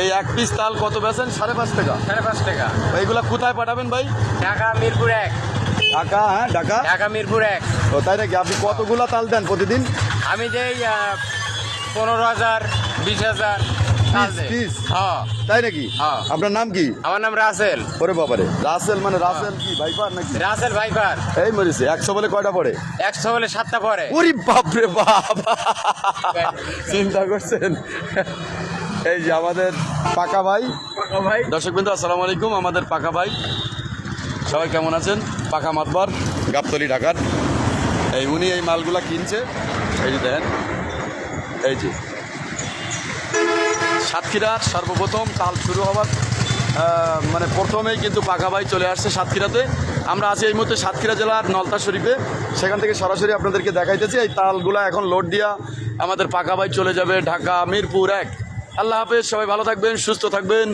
এই এক পিস তাল কত বেচেন? 5.5 টাকা। 5.5 টাকা। এইগুলা কোথায় পাঠাবেন ভাই? ঢাকা মিরপুর 1। ঢাকা? হ্যাঁ ঢাকা। ঢাকা মিরপুর 1। ও তাই নাকি? আপনি কতগুলা তাল দেন প্রতিদিন? আমি যেই 15,000 20,000 তাল দেই। পিস? হ্যাঁ। তাই নাকি? হ্যাঁ। আপনার নাম কি? আমার নাম রাসেল। ওরে বাবারে, রাসেল মানে রাসেল কি ভাইপার নাকি? Russell viper. এই মরিছে 100 বলে কয়টা পড়ে? 100 হলে 7টা পরে। ওরে বাপরে বাপ, চিন্তা করছেন? এই যে আমাদের পাকা ভাই। ভাই দর্শক বিন্দু আসসালামু আলাইকুম। আমাদের পাকা ভাই, সবাই কেমন আছেন? পাকা মাতবার, গাবতলী, ঢাকার। উনি এই মালগুলা কিনছে। এই যে দেন, এই যে সাতক্ষীরার সর্বপ্রথম তাল শুরু হওয়ার মানে প্রথমেই কিন্তু পাকা ভাই চলে আসছে সাতক্ষীরাতে। আমরা আছি এই মুহূর্তে সাতক্ষীরা জেলার নলতা শরীফে। সেখান থেকে সরাসরি আপনাদেরকে দেখাইতেছি। এই তালগুলা এখন লোড দিয়া আমাদের পাকা ভাই চলে যাবে ঢাকা মিরপুর 1। আল্লাহ হাফেজ, সবাই ভালো থাকবেন, সুস্থ থাকবেন।